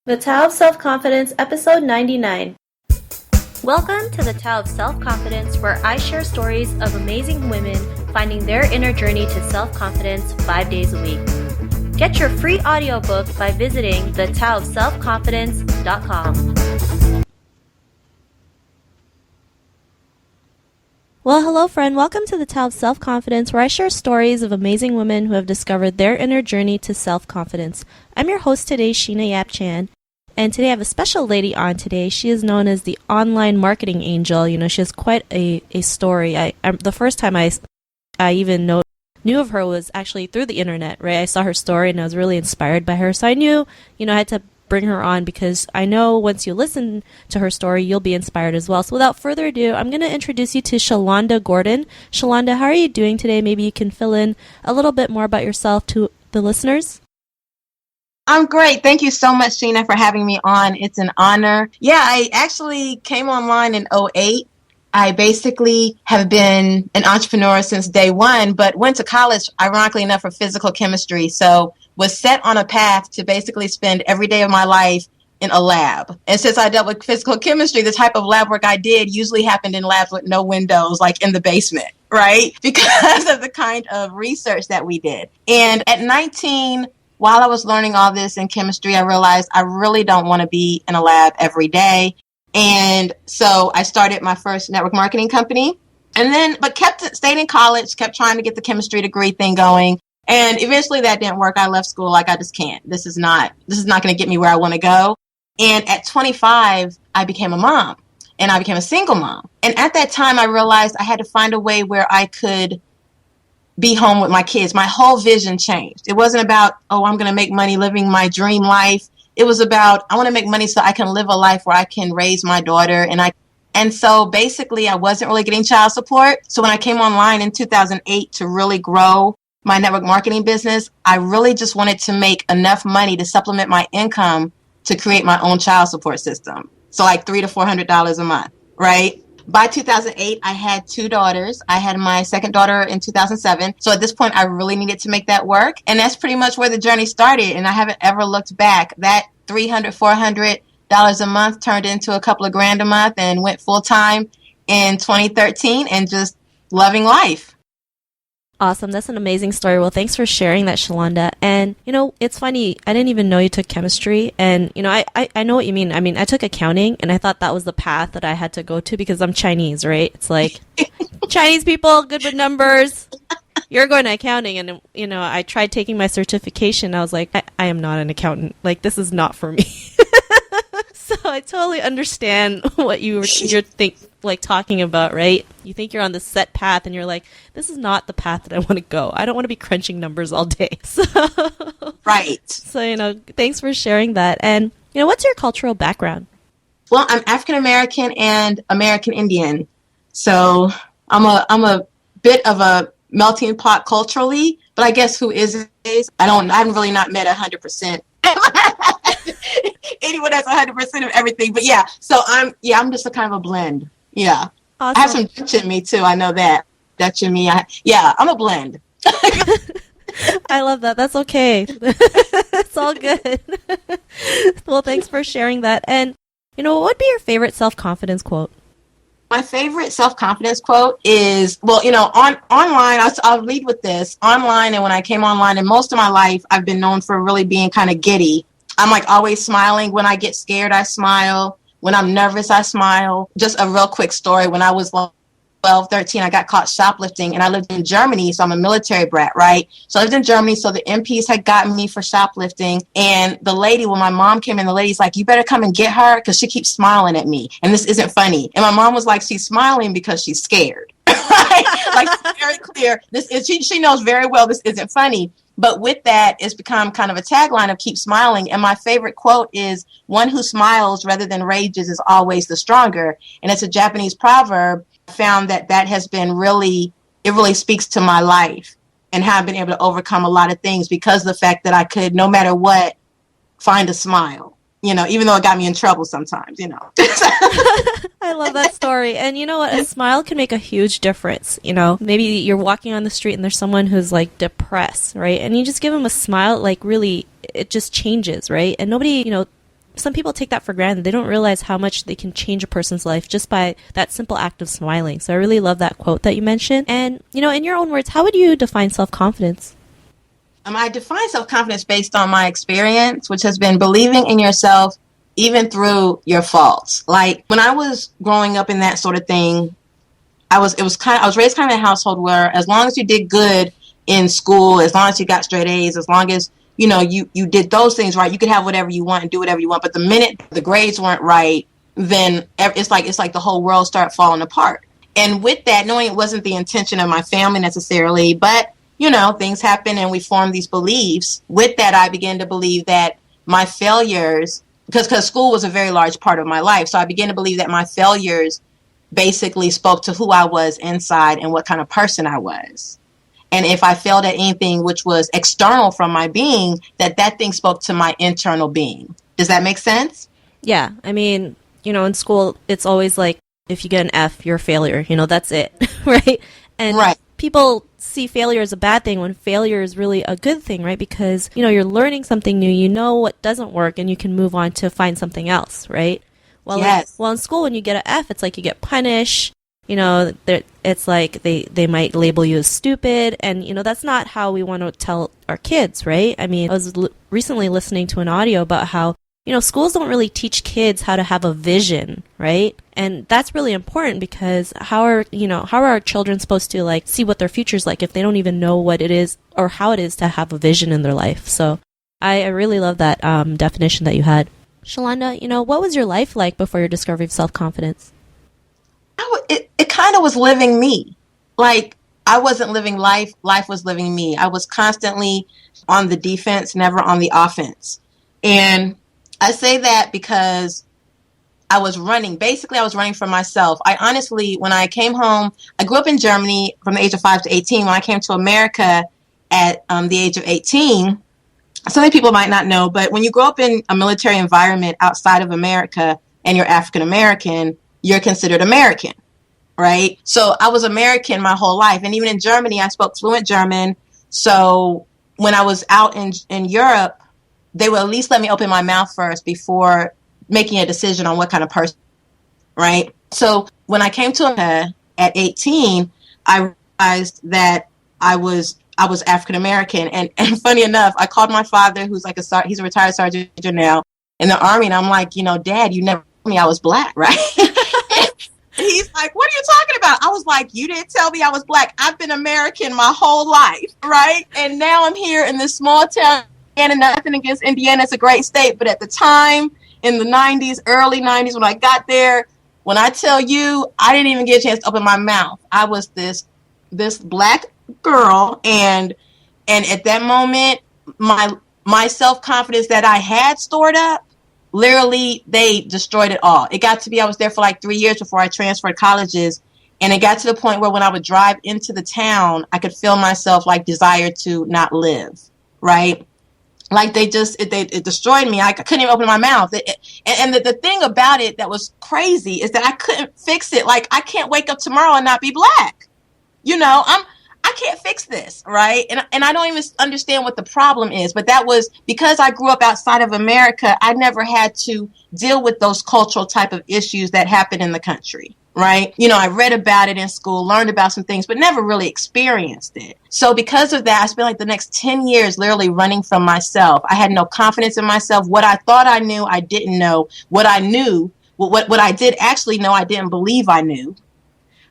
The Tao of Self-Confidence, Episode 99. Welcome to the Tao of Self-Confidence, where I share stories of amazing women finding their inner journey to self-confidence 5 days a week. Get your free audiobook by visiting thetaoofselfconfidence.com. Well, hello friend. Welcome to the Tao of Self-Confidence, where I share stories of amazing women who have discovered their inner journey to self-confidence. I'm your host today, Sheena Yap Chan. And today I have a special lady on today. She is known as the online marketing angel. You know, she has quite a story. The first time I even knew of her was actually through the internet, right? I saw her story and I was really inspired by her. So I knew, I had to bring her on because I know once you listen to her story, you'll be inspired as well. So without further ado, I'm going to introduce you to Shalonda Gordon. Shalonda, how are you doing today? Maybe you can fill in a little bit more about yourself to the listeners. I'm great. Thank you so much, Sheena, for having me on. It's an honor. Yeah, I actually came online in 2008. I basically have been an entrepreneur since day one, but went to college, ironically enough, for physical chemistry. So was set on a path to basically spend every day of my life in a lab. And since I dealt with physical chemistry, the type of lab work I did usually happened in labs with no windows, like in the basement, right? Because of the kind of research that we did. And at 19, while I was learning all this in chemistry, I realized I really don't want to be in a lab every day. And so I started my first network marketing company but stayed in college, kept trying to get the chemistry degree thing going. And eventually that didn't work. I left school like I just can't. This is not going to get me where I want to go. And at 25, I became a mom and I became a single mom. And at that time, I realized I had to find a way where I could be home with my kids. My whole vision changed. It wasn't about, I'm going to make money living my dream life. It was about, I want to make money so I can live a life where I can raise my daughter. And so basically I wasn't really getting child support. So when I came online in 2008 to really grow my network marketing business, I really just wanted to make enough money to supplement my income to create my own child support system. So like $300 to $400 a month, right? By 2008, I had 2 daughters. I had my second daughter in 2007. So at this point, I really needed to make that work. And that's pretty much where the journey started. And I haven't ever looked back. That $300, $400 a month turned into a couple of grand a month and went full time in 2013 and just loving life. Awesome. That's an amazing story. Well, thanks for sharing that, Shalonda. And, it's funny. I didn't even know you took chemistry. And, I know what you mean. I mean, I took accounting and I thought that was the path that I had to go to because I'm Chinese, right? It's like Chinese people, good with numbers. You're going to accounting. And, I tried taking my certification. I was like, I am not an accountant. Like, this is not for me. So I totally understand what you're talking about, right? You think you're on the set path and you're like, this is not the path that I want to go. I don't want to be crunching numbers all day. So, right. So, thanks for sharing that. And, what's your cultural background? Well, I'm African American and American Indian. So I'm a bit of a melting pot culturally, but I guess who is I haven't really not met 100%. Anyone that's 100% of everything, but yeah. So I'm just a kind of a blend. Yeah, awesome. I have some Dutch in me too. I know that Dutch in me. I'm a blend. I love that. That's okay. It's all good. Well, thanks for sharing that. And what would be your favorite self-confidence quote? My favorite self-confidence quote is, online, I'll lead with this. Online, and when I came online, and most of my life, I've been known for really being kind of giddy. I'm like always smiling. When I get scared, I smile. When I'm nervous, I smile. Just a real quick story. When I was 12, 13, I got caught shoplifting, and I lived in Germany, so I'm a military brat, right? So I lived in Germany, so the MPs had gotten me for shoplifting, and the lady, when my mom came in, the lady's like, you better come and get her, because she keeps smiling at me, and this isn't funny. And my mom was like, she's smiling because she's scared. Like, it's very clear. She knows very well this isn't funny. But with that, it's become kind of a tagline of keep smiling. And my favorite quote is, one who smiles rather than rages is always the stronger. And it's a Japanese proverb. I found that has been it really speaks to my life and how I've been able to overcome a lot of things because of the fact that I could, no matter what, find a smile. Even though it got me in trouble sometimes, I love that story. And you know what? A smile can make a huge difference. Maybe you're walking on the street and there's someone who's like depressed, right? And you just give them a smile, like really, it just changes, right? And nobody, some people take that for granted. They don't realize how much they can change a person's life just by that simple act of smiling. So I really love that quote that you mentioned. And, in your own words, how would you define self-confidence? I define self-confidence based on my experience, which has been believing in yourself even through your faults. Like when I was growing up in that sort of thing, I was raised kind of in a household where as long as you did good in school, as long as you got straight A's, as long as you did those things right, you could have whatever you want and do whatever you want. But the minute the grades weren't right, then it's like the whole world started falling apart. And with that, knowing it wasn't the intention of my family necessarily, but things happen and we form these beliefs. With that, I began to believe that my failures, because school was a very large part of my life, so I began to believe that my failures basically spoke to who I was inside and what kind of person I was. And if I failed at anything which was external from my being, that thing spoke to my internal being. Does that make sense? Yeah. I mean, in school, it's always like, if you get an F, you're a failure. That's it, right? And right. People see failure as a bad thing when failure is really a good thing, right? Because, you're learning something new, you know what doesn't work, and you can move on to find something else, right? Well, yes. In school, when you get an F, it's like you get punished. It's like they might label you as stupid, and that's not how we want to tell our kids, right? I mean, I was recently listening to an audio about how schools don't really teach kids how to have a vision, right? And that's really important because how are our children supposed to like see what their future's like if they don't even know what it is or how it is to have a vision in their life? So I really love that definition that you had. Shalonda, what was your life like before your discovery of self-confidence? It kind of was living me. Like, I wasn't living life. Life was living me. I was constantly on the defense, never on the offense. And I say that because I was running. Basically, I was running for myself. I honestly, when I came home, I grew up in Germany from the age of 5 to 18. When I came to America at the age of 18, some people might not know, but when you grow up in a military environment outside of America and you're African American, you're considered American, right? So I was American my whole life. And even in Germany, I spoke fluent German. So when I was out in Europe, they would at least let me open my mouth first before making a decision on what kind of person, right? So when I came to America at 18, I realized that I was African American. And funny enough, I called my father, who's like he's a retired sergeant major now in the Army. And I'm like, Dad, you never told me I was black, right? He's like, what are you talking about? I was like, you didn't tell me I was black. I've been American my whole life, right? And now I'm here in this small town. And nothing against Indiana, it's a great state. But at the time, in the 90s, early 90s, when I got there, when I tell you, I didn't even get a chance to open my mouth. I was this black girl, and at that moment, my self-confidence that I had stored up, literally, they destroyed it all. It got to be, I was there for like 3 years before I transferred colleges, and it got to the point where when I would drive into the town, I could feel myself like desire to not live, right? Like it destroyed me. I couldn't even open my mouth. And the thing about it that was crazy is that I couldn't fix it. Like, I can't wake up tomorrow and not be black. I can't fix this, right? And I don't even understand what the problem is. But that was because I grew up outside of America. I never had to deal with those cultural type of issues that happen in the country, right? I read about it in school, learned about some things, but never really experienced it. So because of that, I spent like the next 10 years literally running from myself. I had no confidence in myself. What I thought I knew, I didn't know. What I knew, what I did actually know, I didn't believe I knew,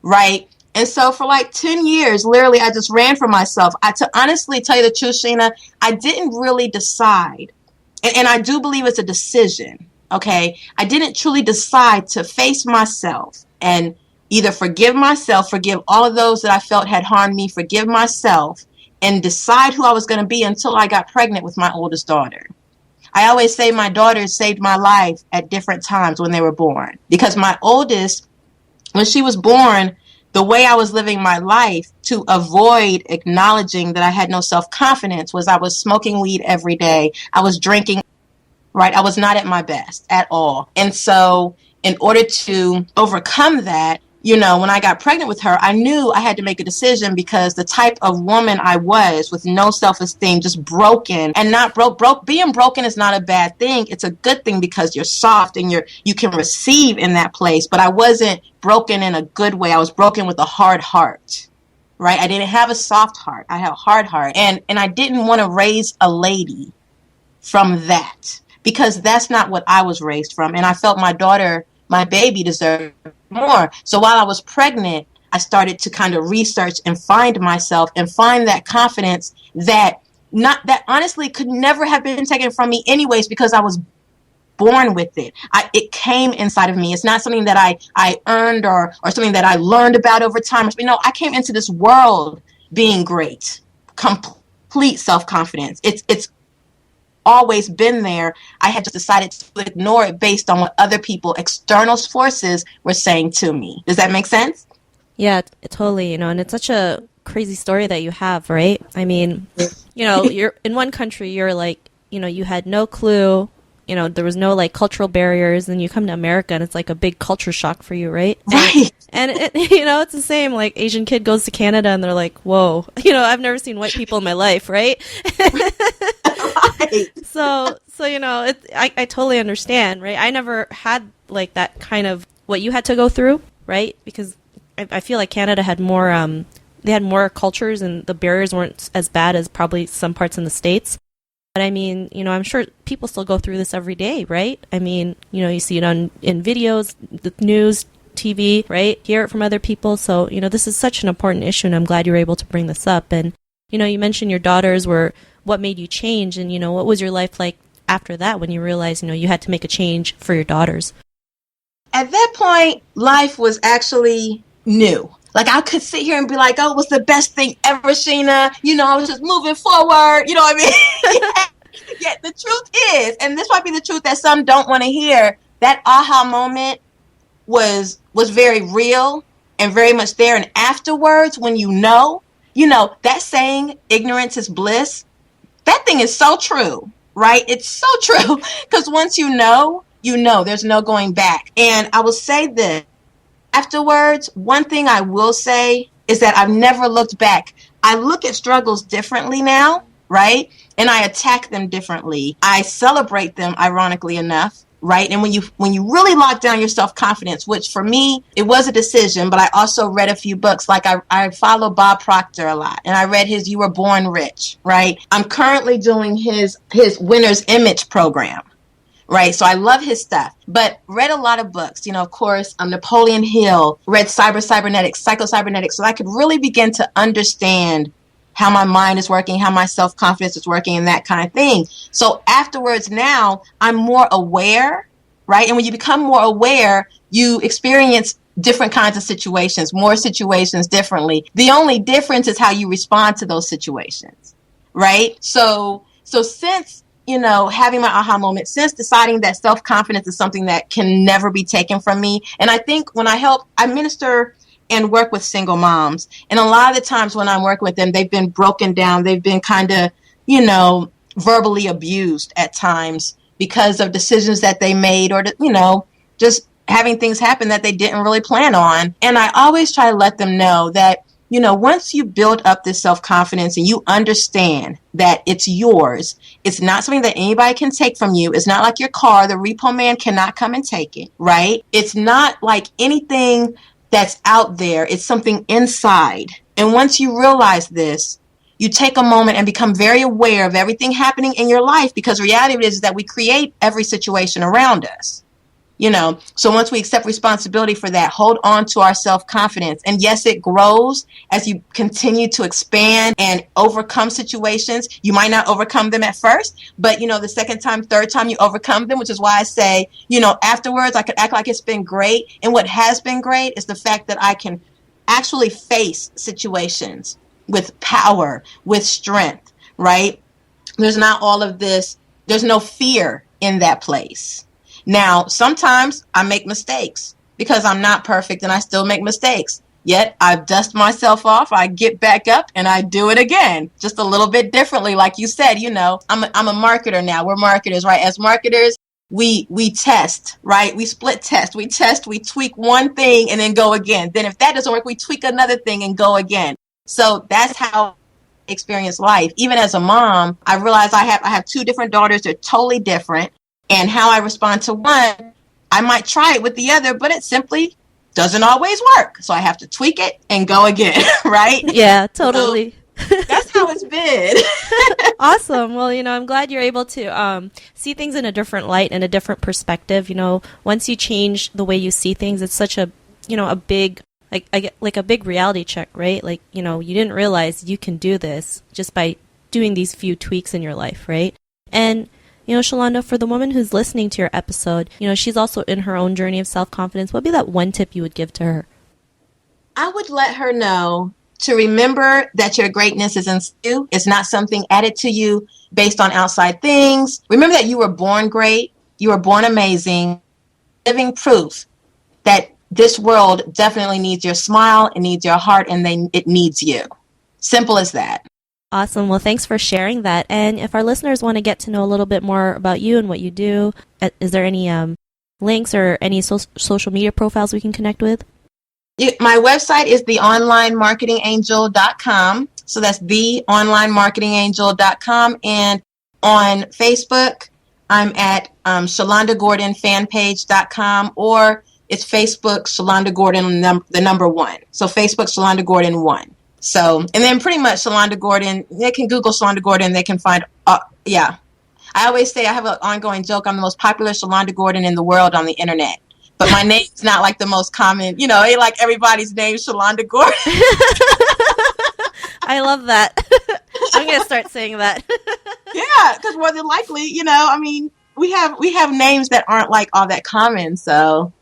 right? And so for like 10 years, literally, I just ran for myself. To honestly tell you the truth, Sheena, I didn't really decide. And I do believe it's a decision, okay? I didn't truly decide to face myself and either forgive myself, forgive all of those that I felt had harmed me, forgive myself, and decide who I was going to be until I got pregnant with my oldest daughter. I always say my daughters saved my life at different times when they were born. Because my oldest, when she was born, the way I was living my life to avoid acknowledging that I had no self-confidence was I was smoking weed every day. I was drinking, right? I was not at my best at all. And so in order to overcome that, when I got pregnant with her, I knew I had to make a decision because the type of woman I was with no self-esteem, just broken and not broke. Being broken is not a bad thing. It's a good thing because you're soft and you can receive in that place. But I wasn't broken in a good way. I was broken with a hard heart, right? I didn't have a soft heart. I had a hard heart. And I didn't want to raise a lady from that because that's not what I was raised from. And I felt my baby deserved more. So while I was pregnant, I started to kind of research and find myself and find that confidence that honestly could never have been taken from me anyways, because I was born with it. It came inside of me. It's not something that I earned or something that I learned about over time. I came into this world being great, complete self-confidence. It's always been there. I had just decided to ignore it based on what other people, external forces, were saying to me. Does that make sense? Yeah, totally. And it's such a crazy story that you have, right? I mean, you're in one country, you're like, you had no clue, there was no like cultural barriers, and you come to America and it's like a big culture shock for you, right? Right. And it's the same, like Asian kid goes to Canada and they're like, whoa, I've never seen white people in my life, right? Right. So I totally understand, right? I never had like that kind of what you had to go through, right? Because I feel like Canada had more, they had more cultures and the barriers weren't as bad as probably some parts in the States. But I mean, I'm sure people still go through this every day, right? I mean, you see it in videos, the news, TV, right? Hear it from other people. So, this is such an important issue, and I'm glad you were able to bring this up. And, you mentioned your daughters were what made you change, and, what was your life like after that when you realized, you had to make a change for your daughters? At that point, life was actually new. Like, I could sit here and be like, oh, it was the best thing ever, Sheena. I was just moving forward. You know what I mean? Yeah, the truth is, and this might be the truth that some don't want to hear, that aha moment was very real and very much there. And afterwards, when that saying, ignorance is bliss, that thing is so true, right? It's so true. Because once you know, there's no going back. And I will say this. Afterwards, one thing I will say is that I've never looked back. I look at struggles differently now, right? And I attack them differently. I celebrate them, ironically enough, right? And when you really lock down your self-confidence, which for me, it was a decision, but I also read a few books. Like I follow Bob Proctor a lot, and I read his You Were Born Rich, right? I'm currently doing his Winner's Image program. Right. So I love his stuff, but read a lot of books, of course, Napoleon Hill, read Cybernetics, Psycho-Cybernetics, so I could really begin to understand how my mind is working, how my self-confidence is working, and that kind of thing. So afterwards, now I'm more aware, right? And when you become more aware, you experience different kinds of situations, more situations differently. The only difference is how you respond to those situations, right? So since having my aha moment, since deciding that self-confidence is something that can never be taken from me. And I think when I minister and work with single moms, and a lot of the times when I'm working with them, they've been broken down. They've been kind of, verbally abused at times because of decisions that they made or, just having things happen that they didn't really plan on. And I always try to let them know that, once you build up this self-confidence and you understand that it's yours, it's not something that anybody can take from you. It's not like your car. The repo man cannot come and take it, right? It's not like anything that's out there. It's something inside. And once you realize this, you take a moment and become very aware of everything happening in your life, because reality is that we create every situation around us. So once we accept responsibility for that, hold on to our self-confidence. And yes, it grows as you continue to expand and overcome situations. You might not overcome them at first, but, the second time, third time you overcome them, which is why I say, afterwards I could act like it's been great. And what has been great is the fact that I can actually face situations with power, with strength, right? There's not all of this. There's no fear in that place. Now, sometimes I make mistakes because I'm not perfect and I still make mistakes. Yet I dust myself off, I get back up and I do it again, just a little bit differently. Like you said, I'm a marketer now. We're marketers, right? As marketers, we test, right? We split test. We test, we tweak one thing and then go again. Then if that doesn't work, we tweak another thing and go again. So that's how I experience life. Even as a mom, I realize I have two different daughters. They're totally different. And how I respond to one, I might try it with the other, but it simply doesn't always work. So I have to tweak it and go again, right? Yeah, totally. So that's how it's been. Awesome. Well, I'm glad you're able to see things in a different light and a different perspective. Once you change the way you see things, it's such a, a big, like a big reality check, right? Like, you didn't realize you can do this just by doing these few tweaks in your life, right? And Shalonda, for the woman who's listening to your episode, she's also in her own journey of self-confidence. What would be that one tip you would give to her? I would let her know to remember that your greatness is in you. It's not something added to you based on outside things. Remember that you were born great. You were born amazing. Living proof that this world definitely needs your smile, it needs your heart, and it needs you. Simple as that. Awesome. Well, thanks for sharing that. And if our listeners want to get to know a little bit more about you and what you do, is there any links or any social media profiles we can connect with? My website is theonlinemarketingangel.com. So that's theonlinemarketingangel.com. And on Facebook, I'm at ShalondaGordonFanpage.com, or it's Facebook Shalonda Gordon, the number 1. So Facebook Shalonda Gordon 1. So, and then pretty much Shalonda Gordon, they can Google Shalonda Gordon, they can find, yeah. I always say, I have an ongoing joke, I'm the most popular Shalonda Gordon in the world on the internet. But my name's not like the most common, ain't like everybody's name, Shalonda Gordon. I love that. I'm going to start saying that. Yeah, because more than likely, we have names that aren't like all that common, so,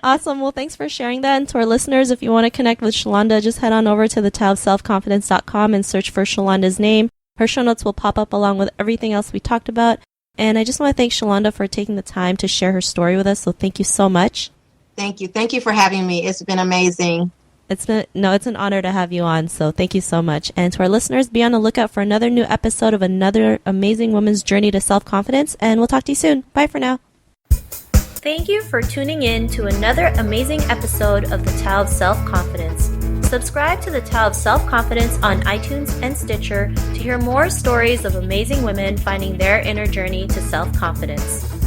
Awesome. Well, thanks for sharing that. And to our listeners, if you want to connect with Shalonda, just head on over to thetailofselfconfidence.com and search for Shalonda's name. Her show notes will pop up along with everything else we talked about. And I just want to thank Shalonda for taking the time to share her story with us. So thank you so much. Thank you. Thank you for having me. It's been amazing. It's an honor to have you on. So thank you so much. And to our listeners, be on the lookout for another new episode of another amazing woman's journey to self-confidence. And we'll talk to you soon. Bye for now. Thank you for tuning in to another amazing episode of The Tao of Self-Confidence. Subscribe to The Tao of Self-Confidence on iTunes and Stitcher to hear more stories of amazing women finding their inner journey to self-confidence.